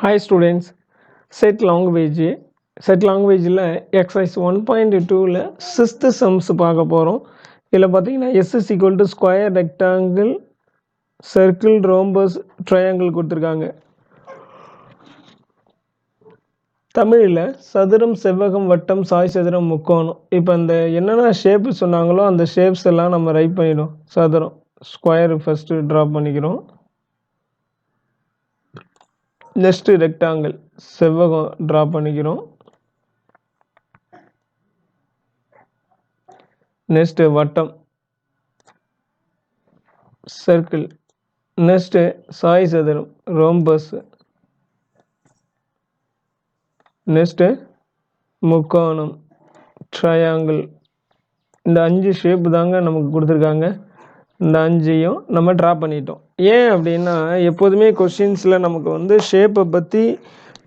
Hi students, set language ல exercise 1.2ல 6th sums பார்க்க போகிறோம். இதில் பார்த்தீங்கன்னா s is equal to square, rectangle, circle, rhombus, triangle கொடுத்துருக்காங்க. தமிழில் சதுரம், செவ்வகம், வட்டம், சாய் சதுரம், முக்கோணம். இப்போ அந்த என்னென்ன ஷேப்பு சொன்னாங்களோ அந்த ஷேப்ஸ் எல்லாம் நம்ம ரைட் பண்ணிடும். சதுரம் ஸ்கொயர் ஃபஸ்ட்டு ட்ரா பண்ணிக்கிறோம். நெக்ஸ்ட் ரெக்டாங்கிள் செவ்வகம் ட்ரா பண்ணிக்கிறோம். நெக்ஸ்ட் வட்டம் சர்க்கிள். நெக்ஸ்ட் சாய் சதுரம் ரோம்பஸ். நெக்ஸ்ட் முக்கோணம் ட்ரையாங்கிள். இந்த 5 ஷேப்பு தாங்க நமக்கு கொடுத்துருக்காங்க. இந்த 5ஐயும் நம்ம ட்ரா பண்ணிட்டோம். ஏன் அப்படின்னா எப்போதுமே கொஷின்ஸில் நமக்கு ஷேப்பை பற்றி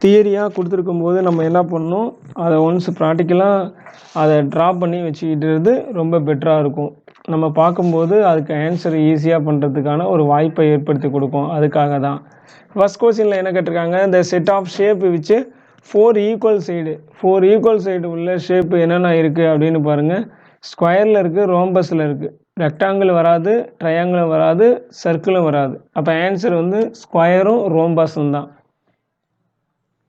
தியரியாக கொடுத்துருக்கும் போது நம்ம என்ன பண்ணணும், அதை ஒன்ஸ் ப்ராக்டிக்கலாக அதை ட்ரா பண்ணி வச்சுக்கிட்டுறது ரொம்ப பெட்டராக இருக்கும். நம்ம பார்க்கும்போது அதுக்கு ஆன்சர் ஈஸியாக பண்ணுறதுக்கான ஒரு வாய்ப்பை ஏற்படுத்தி கொடுக்கும். அதுக்காக தான் ஃபஸ்ட் கொஸ்டினில் என்ன கேட்டிருக்காங்க, இந்த செட் ஆஃப் ஷேப் வச்சு 4 ஈக்குவல் சைடு உள்ள ஷேப்பு என்னென்ன இருக்குது அப்படின்னு பாருங்கள். ஸ்கொயரில் இருக்குது, ரோம்பஸில் இருக்குது. ரெக்டாங்கிள் வராது, ட்ரையாங்கிளும் வராது, சர்க்கிளும் வராது. அப்போ ஆன்சர் ஸ்கொயரும் ரோம்பஸும் தான்.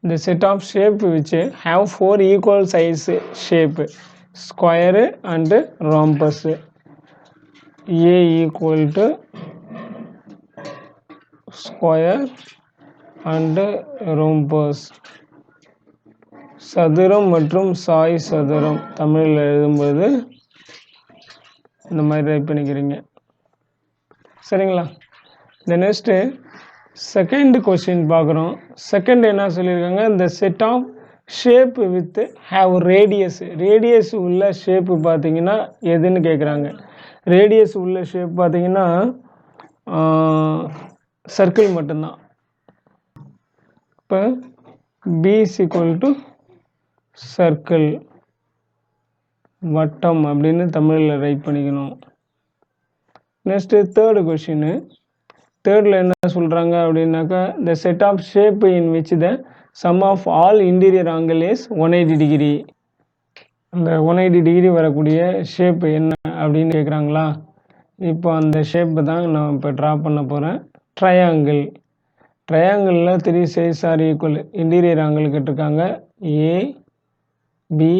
இந்த set of shape which have 4 equal size shape square and rhombus. A equal to square and rhombus. சதுரம் மற்றும் சாய் சதுரம் தமிழில் எழுதும்போது இந்த மாதிரி ரைட் பண்ணிக்கிறீங்க. சரிங்களா? இந்த நெக்ஸ்ட்டு செகண்ட் கொஸ்டின் பார்க்குறோம். செகண்ட் என்ன சொல்லியிருக்காங்க, இந்த set of shape with half radius உள்ள ஷேப்பு பார்த்தீங்கன்னா எதுன்னு கேட்குறாங்க. ரேடியஸ் உள்ள ஷேப் பார்த்தீங்கன்னா சர்க்கிள் மட்டும்தான். இப்போ P is equal to circle, வட்டம் அப்படின்னு தமிழில் ரைட் பண்ணிக்கணும். Next third question. தேர்டில் என்ன சொல்கிறாங்க அப்படின்னாக்கா, the set of shape in which the sum of all interior angle is 180 degree. அந்த 180 டிகிரி வரக்கூடிய ஷேப்பு என்ன அப்படின்னு கேட்குறாங்களா. இப்போ அந்த ஷேப்பு தான் நான் இப்போ ட்ரா பண்ண போகிறேன். ட்ரையாங்கிள். ட்ரையாங்கிளில் 3 sides are equal. Interior angle கேட்டிருக்காங்க ஏ பி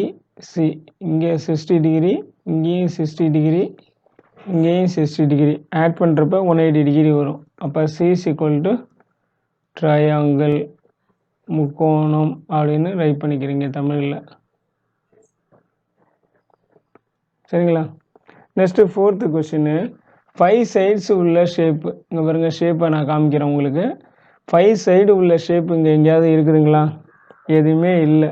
சி. இங்கே 60 டிகிரி, இங்கேயும் 60 டிகிரி, இங்கேயும் 60 டிகிரி. ஆட் பண்ணுறப்ப 180 டிகிரி வரும். அப்போ C is equal to triangle, முக்கோணம் அப்படின்னு ரைட் பண்ணிக்கிறீங்க தமிழில். சரிங்களா? Next fourth question. 5 சைட்ஸ் உள்ள ஷேப்பு. இங்கே பாருங்கள், ஷேப்பை நான் காமிக்கிறேன் உங்களுக்கு. 5 சைடு உள்ள ஷேப்பு இங்கே எங்கேயாவது இருக்குதுங்களா? எதுவுமே இல்லை.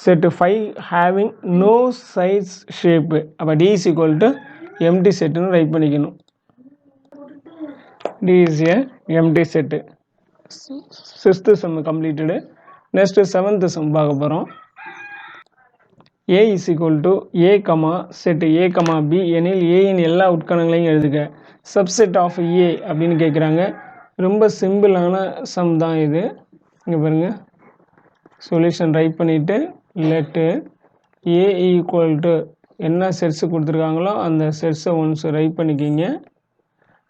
Set 5 having no sides shape. அப்போ D is equal to empty செட்டுன்னு ரைட் பண்ணிக்கணும். D is a empty set. 6th sum completed. Next 7th sum பார்க்க போகிறோம். A is equal to A comma set A comma B எனில் ஏயின் எல்லா உட்கணங்களையும் எழுதுக. Subset of ஏ அப்படின்னு கேட்குறாங்க. ரொம்ப சிம்பிளான சம் தான் இது. இங்கே பாருங்கள், சொல்யூஷன் ரைட் பண்ணிவிட்டு லெட்டு ஏ ஈக்குவல் டு என்ன செட்ஸு கொடுத்துருக்காங்களோ அந்த செட்ஸை ஒன்ஸ் ரைட் பண்ணிக்கிங்க.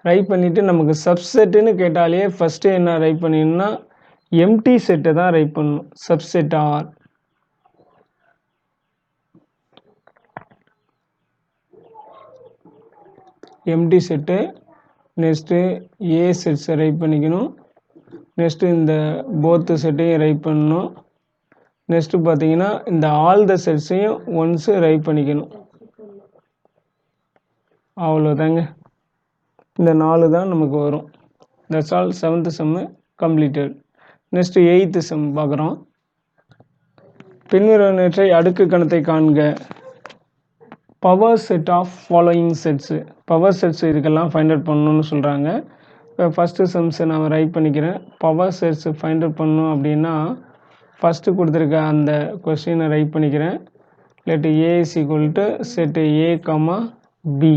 ரைட் பண்ணிவிட்டு நமக்கு சப்செட்டுன்னு கேட்டாலே ஃபஸ்ட்டு என்ன ரைட் பண்ணிடணும்னா எம்டி செட்டை தான் ரைட் பண்ணணும். Subset are empty set. Next A செட்ஸை ரைட் பண்ணிக்கணும். நெக்ஸ்ட்டு இந்த போத்து செட்டையும் ரைட் பண்ணணும். நெக்ஸ்ட்டு பார்த்தீங்கன்னா இந்த ஆல் த செட்ஸையும் ஒன்ஸு ரைட் பண்ணிக்கணும். அவ்வளோதாங்க. இந்த 4 தான் நமக்கு வரும். That's all. 7th sum completed. Next 8th sum பார்க்குறோம். பின்வருவனவற்றை அடுக்கு கணத்தை காண்க. Power set of following sets. Power sets இதுக்கெல்லாம் ஃபைண்ட் அவுட் பண்ணணும்னு சொல்கிறாங்க. இப்போ ஃபஸ்ட்டு சம்ஸை நான் ரைட் பண்ணிக்கிறேன். பவர் செட்ஸு ஃபைண்ட் அவுட் பண்ணணும் அப்படின்னா ஃபஸ்ட்டு கொடுத்துருக்க அந்த கொஸ்டினை ரைட் பண்ணிக்கிறேன். Let A is equal to set A comma B.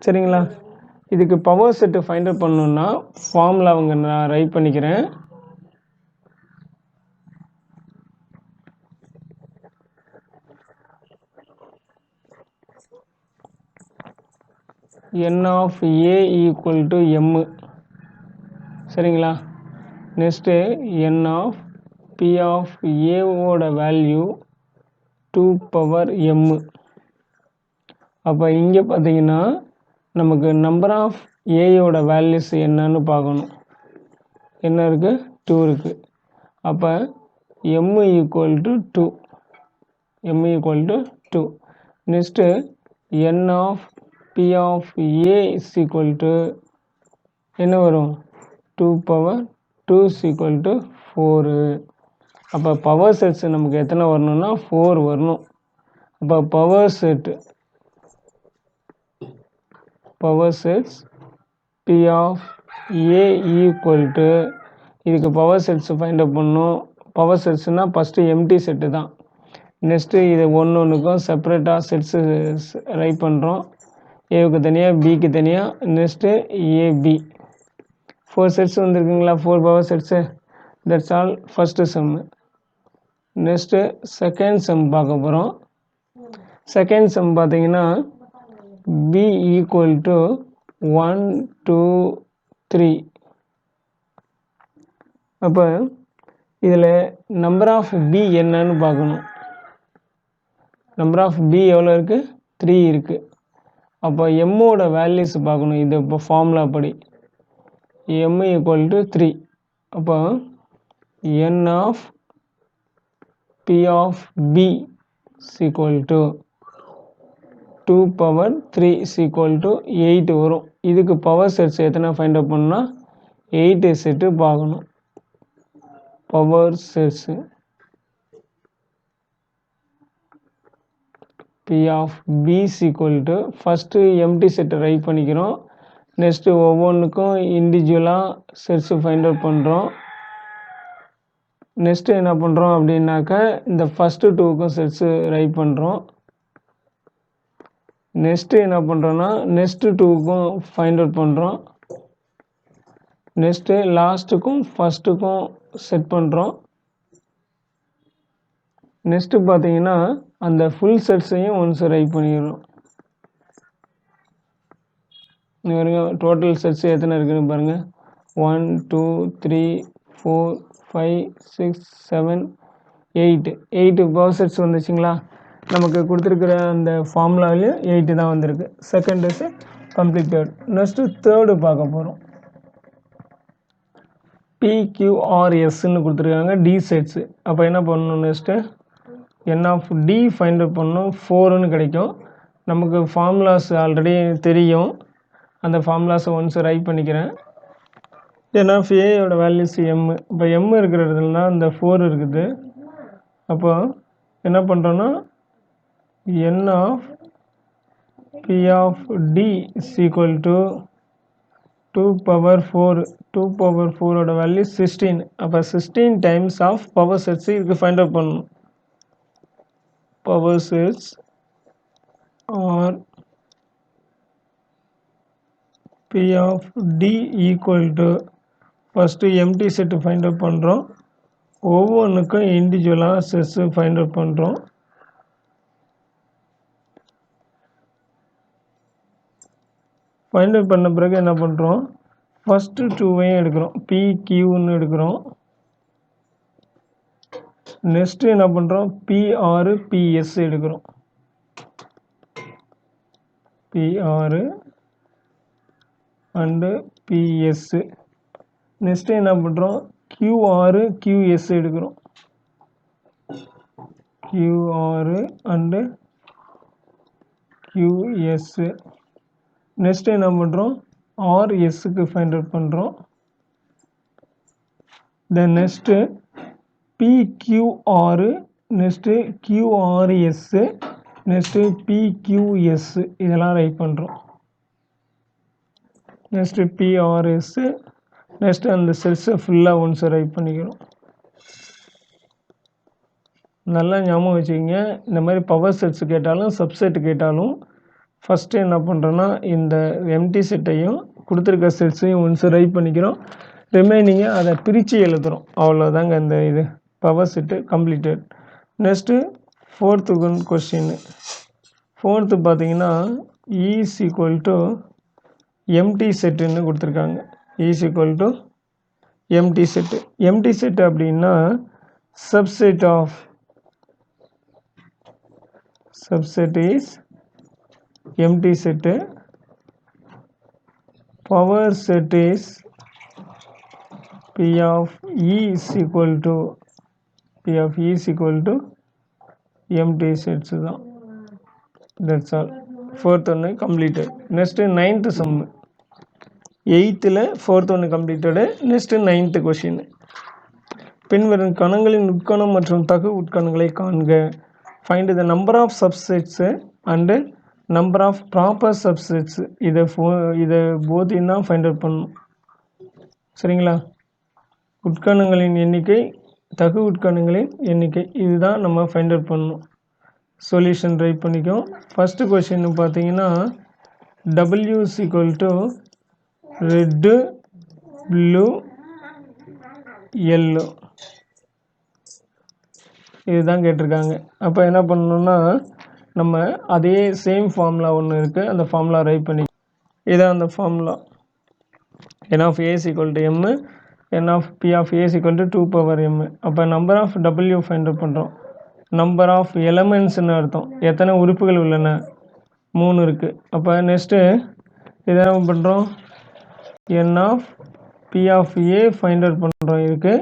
சரிங்களா? இதுக்கு பவர் செட்டு ஃபைண்ட் அவுட் பண்ணணுன்னா ஃபார்முலா அவங்க நான் ரைட் பண்ணிக்கிறேன். n of a equal to m. சரிங்களா? Next n of p of a ஓட வேல்யூ 2 power m. அப்போ இங்கே பார்த்தீங்கன்னா நமக்கு நம்பர் ஆஃப் ஏயோட வேல்யூஸ் என்னன்னு பார்க்கணும். என்ன இருக்குது? 2 இருக்குது. அப்போ m equal to 2. m equal to 2. Next n of p of a is equal to என்ன வரும்? 2 power 2 இஸ் ஈக்குவல் டு 4. அப்போ பவர் செட்ஸ் நமக்கு எத்தனை வரணும்னா 4 வரணும். அப்போ power sets p of a equal to இதுக்கு பவர் செட்ஸ் ஃபைண்ட் அவுட் பண்ணணும். பவர் செட்ஸ்னால் ஃபஸ்ட்டு எம்டி செட்டு தான். நெக்ஸ்ட்டு இது ஒன்றுக்கும் செப்பரேட்டாக செட்ஸு ரைட் பண்ணுறோம். ஏவுக்கு தனியாக பிக்கு தனியாக. நெக்ஸ்ட்டு ஏபி 4 செட்ஸ் வந்துருக்குங்களா? 4 power sets. That's all first sum. Next second sum பார்க்க போகிறோம். செகண்ட் சம் பார்த்தீங்கன்னா b ஈக்குவல் டு 1 2 3. அப்போ இதில் நம்பர் ஆஃப் b என்னன்னு பார்க்கணும். நம்பர் ஆஃப் b எவ்வளோ இருக்குது? 3 இருக்குது. அப்போ எம்மோட வேல்யூஸ் பார்க்கணும். இது இப்போ ஃபார்முலா படி m ஈக்குவல் டு 3. அப்போ n of p of b is equal to 2 power 3 is equal to 8 வரும். இதுக்கு பவர் செட்ஸ் எத்தனை ஃபைண்ட் அவுட் பண்ணா 8 செட்டு பார்க்கணும். Power sets p of b is equal to first empty செட்டை write பண்ணிக்கிறோம். Next ஒவ்வொன்றுக்கும் இண்டிவிஜுவலாக செட்ஸு ஃபைண்ட் அவுட் பண்ணுறோம். நெக்ஸ்ட்டு என்ன பண்ணுறோம் அப்படின்னாக்கா இந்த ஃபஸ்ட்டு 2க்கும் செட்ஸு ரைட் பண்ணுறோம். நெக்ஸ்ட்டு என்ன பண்ணுறோன்னா நெக்ஸ்ட்டு 2க்கும் ஃபைண்ட் அவுட் பண்ணுறோம். நெக்ஸ்ட்டு லாஸ்ட்டுக்கும் ஃபஸ்ட்டுக்கும் செட் பண்ணுறோம். நெக்ஸ்ட்டு பார்த்தீங்கன்னா அந்த ஃபுல் செட்ஸையும் ஒன்ஸ் ரைட் பண்ணிடுறோம். டோட்டல் செட்ஸ் எத்தனை இருக்குதுன்னு பாருங்கள். 1 2 3 4 5 6 7 8 பவர் செட்ஸ் வந்துச்சுங்களா? நமக்கு கொடுத்துருக்குற அந்த ஃபார்முலாவிலையும் 8 தான் வந்திருக்கு. Second is completed. Next third பார்க்க போகிறோம். PQRSன்னு கொடுத்துருக்காங்க டி செட்ஸு. அப்போ என்ன பண்ணணும்? Next n of D find out பண்ணணும். 4ன்னு கிடைக்கும். நமக்கு ஃபார்முலாஸ் ஆல்ரெடி தெரியும். அந்த ஃபார்முலாஸை ஒன்ஸ் ரைட் பண்ணிக்கிறேன். n ஆஃப் ஏயோட வேல்யூஸ் m. இப்போ m இருக்கிற இடத்துலனா இந்த 4 இருக்குது. அப்போ என்ன பண்ணுறோன்னா n of p of d is equal to 2 power 4. 2 power 4ஓட வேல்யூ 16. அப்போ 16 டைம்ஸ் ஆஃப் பவர் செட்ஸு இதுக்கு ஃபைண்ட் அவுட் பண்ணணும். Power sets are p of d equal to first empty set find out பண்ணுறோம். ஒவ்வொன்றுக்கும் இண்டிவிஜுவலாக செட்ஸு ஃபைண்ட் அவுட் பண்ணுறோம். Find out பண்ண பிறகு என்ன பண்ணுறோம்? ஃபஸ்ட்டு 2வையும் எடுக்கிறோம். PQன்னு எடுக்கிறோம். நெக்ஸ்ட்டு என்ன பண்ணுறோம்? PR PS எடுக்கிறோம். PR and PS. நெக்ஸ்ட்டு என்ன பண்ணுறோம்? QR QS எடுக்கிறோம். QR and QS. நெக்ஸ்ட்டு என்ன பண்ணுறோம்? RSக்கு ஃபைண்ட் அவுட் பண்ணுறோம். Then next PQR, next QRS, next PQS இதெல்லாம் ரைட் பண்ணுறோம். Next PRS. நெக்ஸ்ட்டு அந்த செல்ஸை ஃபுல்லாக ஒன்ஸ் ரைட் பண்ணிக்கிறோம். நல்லா ஞாபகம் வச்சுக்கிங்க. இந்த மாதிரி பவர் செட்ஸ் கேட்டாலும் சப்செட் கேட்டாலும் ஃபஸ்ட்டு என்ன பண்ணுறோன்னா இந்த எம்டி செட்டையும் கொடுத்துருக்க செட்ஸையும் ஒன்ஸ் ரைட் பண்ணிக்கிறோம். ரிமைனிங்கை அதை பிரித்து எழுதுகிறோம். அவ்வளோதாங்க இந்த இது power set completed. Next fourth question. Fourth பார்த்தீங்கன்னா E is equal to empty செட்டுன்னு கொடுத்துருக்காங்க. Is equal to empty set. Empty set அப்படின்னா subset of, subset is empty set. Power set is P of E is equal to P of E is equal to empty sets தான். That's all. Fourth one completed. Next ninth sum. 8th fourth one completed. Next ninth question. பின்வரும் கணங்களின் உட்கணம் மற்றும் தகு உட்கணங்களை காண்க. Find the number of subsets and number of proper subsets. இதை போதையும் தான் find out பண்ணணும். சரிங்களா? உட்கணங்களின் எண்ணிக்கை, தகு உட்கணங்களின் எண்ணிக்கை, இதுதான் நம்ம ஃபைண்ட் அவுட் பண்ணணும். சொல்யூஷன் ரைட் பண்ணிக்கோ. ஃபஸ்ட்டு கொஷின் பார்த்தீங்கன்னா W is equal to red, blue, yellow, இதுதான் கேட்டிருக்காங்க. அப்போ என்ன பண்ணணும்னா நம்ம அதே சேம் ஃபார்முலா ஒன்று இருக்குது, அந்த ஃபார்முலா ரைட் பண்ணி, இதான் அந்த formula. n of a is equal to m, n of p of a is equal to 2 power m. அப்போ number of w find out பண்ணுறோம். நம்பர் ஆஃப் எலமெண்ட்ஸ்னு அர்த்தம். எத்தனை உறுப்புகள் உள்ளன? 3 இருக்குது. அப்போ நெக்ஸ்ட்டு இதை என்ன பண்ணுறோம்? n of p of a find out பண்ணுறோம் இதுக்கு.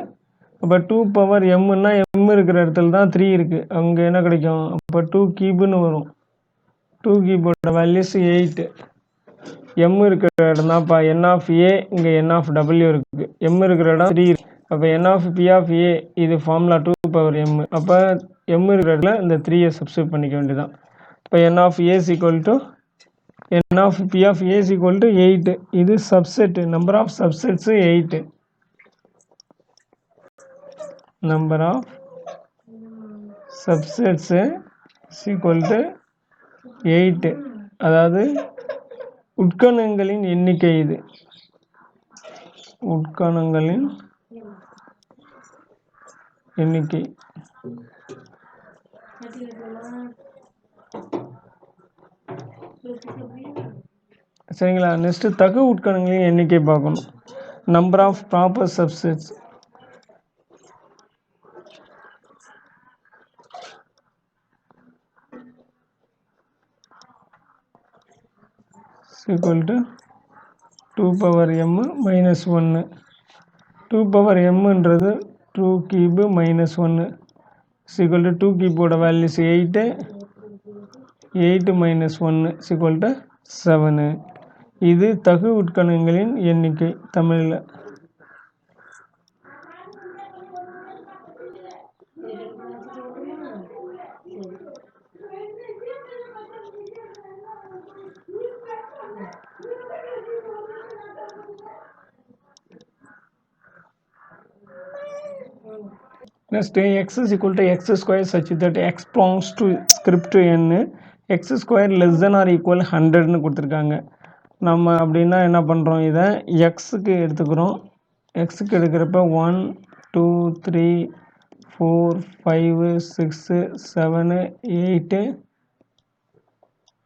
அப்போ 2 power mன்னா m இருக்கிற இடத்துல தான் 3 இருக்குது, அங்கே என்ன கிடைக்கும்? அப்போ 2 கியூப்னு வரும். 2 கியூபோட வேல்யூஸ் 8. m இருக்கிற இடம் தான்ப்பா n of a, இங்கே n of w இருக்குது. m இருக்கிற இடம் 3 இருக்குது. அப்போ n of p of a இது ஃபார்முலா 2 power m. அப்போ m இருக்கிற இடத்துல இந்த 3யை சப்ஸ்டியூட் பண்ணிக்க வேண்டியதான். இப்போ n of a is equal to n of p of a is equal to 8. இது subset. Number of subsets 8. Number of subsets is equal to 8. அதாவது உட்கணங்களின் எண்ணிக்கை. இது உட்கணங்களின் எண்ணிக்கை. சரிங்களா? நெக்ஸ்ட் தகு உட்கணங்களின் எண்ணிக்கை பார்க்கணும். Number of proper subsets equal to 2 power m minus 1. 2 power mன்றது 2 cube minus 1 is equal to 2 cube values 8. 8 minus 1 is equal to 7. இது தகு உட்கணங்களின் எண்ணிக்கை தமிழில். Next, x is equal to x square such that x belongs to script n, x square less than or equal 100ன்னு கொடுத்துருக்காங்க. நம்ம அப்படின்னா என்ன பண்ணுறோம்? இதை எக்ஸுக்கு எடுத்துக்கிறோம். எக்ஸுக்கு எடுக்கிறப்ப 1 2 3 4 5 6 7 8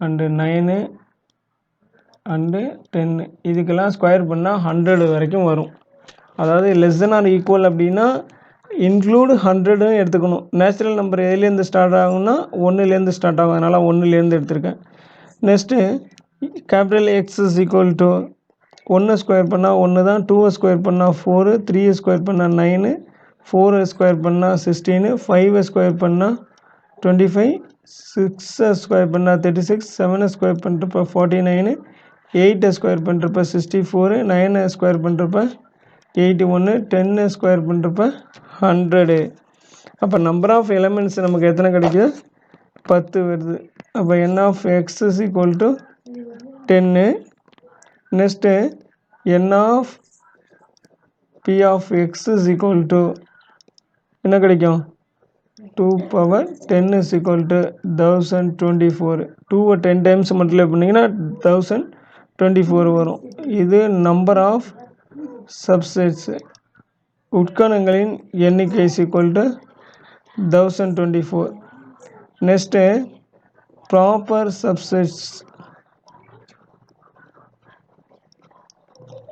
அண்டு 9 அண்டு 10, இதுக்கெல்லாம் ஸ்கொயர் பண்ணால் 100 வரைக்கும் வரும். அதாவது லெஸ் தென் ஆர் ஈக்குவல் அப்படின்னா இன்க்ளூடு 100ன்னு எடுத்துக்கணும். நேச்சுரல் நம்பர் எதுலேருந்து ஸ்டார்ட் ஆகும்னா 1லேருந்து ஸ்டார்ட் ஆகும், அதனால் 1லேருந்து எடுத்திருக்கேன். Next capital X is equal to 1 square பண்ணால் 1 தான், 2 ஸ்கொயர் பண்ணால் 4, 3 ஸ்கொயர் பண்ணால் 9, 4 ஸ்கொயர் பண்ணால் 16, 5 ஸ்கொயர் பண்ணால் 25, 6 ஸ்கொயர் பண்ணால் 36, 7 ஸ்கொயர் பண்ணுறப்ப 49, 8 ஸ்கொயர் பண்ணுறப்ப 64, 9 ஸ்கொயர் பண்ணுறப்ப 81, 10 ஸ்கொயர் பண்ணுறப்ப 100. அப்போ நம்பர் ஆஃப் எலமெண்ட்ஸ் நமக்கு எத்தனை கிடைக்குது? 10 வருது. அப்போ n of x is equal to 10. Next n of p of x is equal to என்ன கிடைக்கும்? 2 power 10 is equal to 1024. 2 10 times multiply பண்ணிங்கன்னா 1024 வரும். இது நம்பர் ஆஃப் சப்செட்ஸ், உட்கணங்களின் எண்ணிக்கை is equal to 1024. Next proper subsets,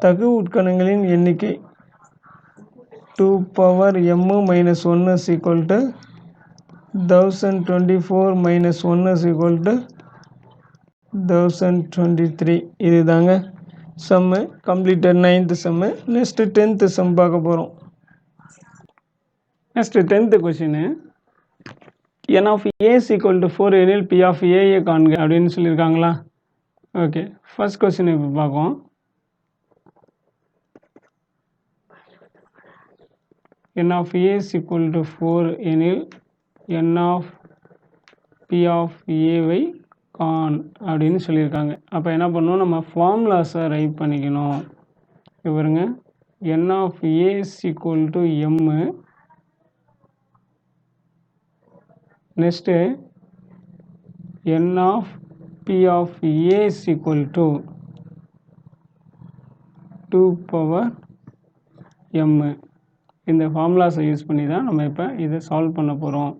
தகு உட்கணங்களின் எண்ணிக்கை 2 power m minus 1 is equal to 1024 minus 1 is equal to 1023. இது தாங்க சம்மு கம்ப்ளீட்டட் 9th சம்மு. நெக்ஸ்ட்டு 10th சம் பார்க்க போகிறோம். Next 10th question n of a is equal to 4 எனில் p of a காண்க அப்படின்னு சொல்லியிருக்காங்களா. ஓகே, ஃபர்ஸ்ட் கொஸ்டின் இப்போ பார்ப்போம். n of a is equal to 4 எனில் n of p of a Khan அப்படின்னு சொல்லியிருக்காங்க. அப்போ என்ன பண்ணணும், நம்ம ஃபார்முலாஸை ரைட் பண்ணிக்கணும். பாருங்க, n of a is equal to m, next n of p of a is equal to 2 power m. இந்த ஃபார்முலாஸை யூஸ் பண்ணி தான் நம்ம இப்போ இதை சால்வ் பண்ண போகிறோம்.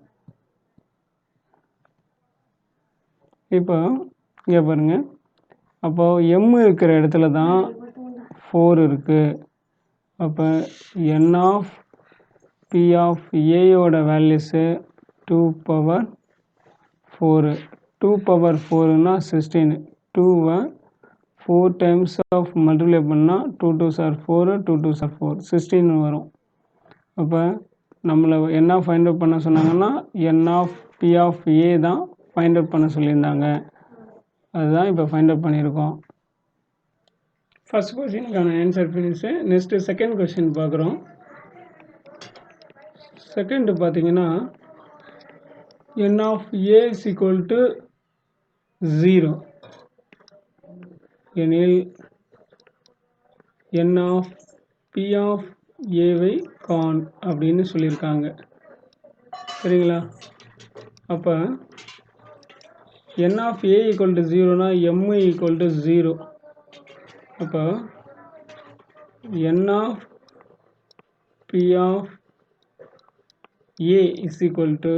இப்போ இங்கே பாருங்கள், அப்போது m இருக்கிற இடத்துல தான் 4 இருக்குது. அப்போ n of p of a values 2 power 4. 2 power 4னா 16. 2வை 4 டைம்ஸ் ஆஃப் மல்டிப்ளை பண்ணால் 2 2s are 4, 2 2s are 4, 16 வரும். அப்போ நம்மளை என்ன ஃபைண்ட் அவுட் பண்ண சொன்னாங்கன்னா n of p of a தான் ஃபைண்ட் அவுட் பண்ண சொல்லியிருந்தாங்க. அதுதான் இப்போ ஃபைண்ட் அவுட் பண்ணியிருக்கோம். ஃபர்ஸ்ட் கொஸ்டினுக்கான answer finish. Next second question பார்க்குறோம். செகண்டு பார்த்தீங்கன்னா n of a is equal to 0 எனில் n of p of a Khan அப்படின்னு சொல்லியிருக்காங்க. சரிங்களா. அப்போ n of a equal to 0னா m equal to 0. அப்போ n of p of a is equal to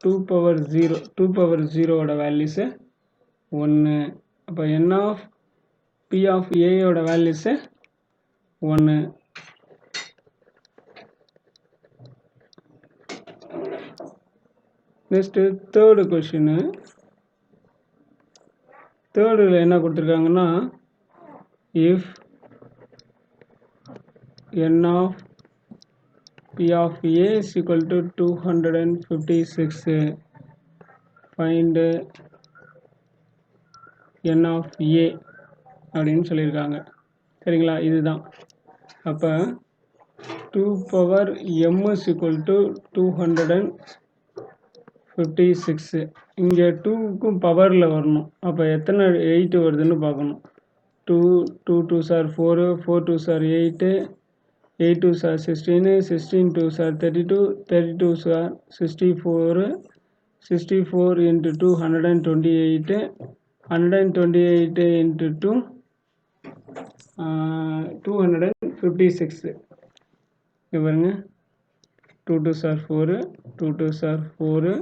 2 power 0. 2 power 0 values 1. அப்போ n of p of a values 1. Next third question. தேர்டில் என்ன கொடுத்துருக்காங்கன்னா, if n of p of a is equal to 256, find n of a அப்படின்னு சொல்லியிருக்காங்க. சரிங்களா, இதுதான். அப்போ 2 power m is equal to 256. இங்கே 2க்கும் பவரில் வரணும். அப்போ எத்தனை 8 வருதுன்னு பார்க்கணும். 2 2s are 4, 4 2s are 8, 8 2s are 16, 16 2s are 32, 32s are 64, 64 into 2 128, 128 into 2 256. பாருங்க, 2 2s are 4, 2 2s are 4,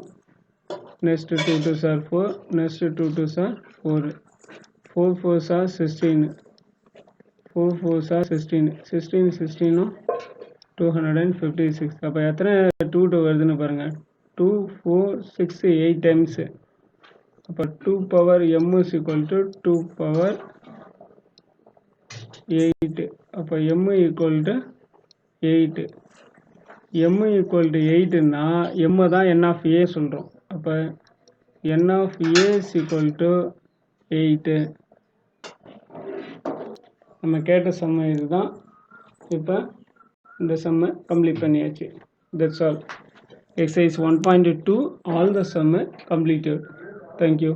next 2 2s are 4, next 2 2s are 4, 4 4s are 16, 4 4s are 16, 16 16 256. அப்போ எத்தனை 2 2 வருதுன்னு பாருங்கள். 2 4 6 8 டைம்ஸு. அப்போ 2 power m is equal to 2 power 8. அப்போ m equal to 8. m equal to 8ன்னா m தான் n of a சொல்கிறோம். அப்போ n of a is equal to 8. நம்ம கேட்ட சம்ம இதுதான். இப்போ இந்த சம்மை கம்ப்ளீட் பண்ணியாச்சு. That's all. Exercise 1.2 all the sum completed. Thank you.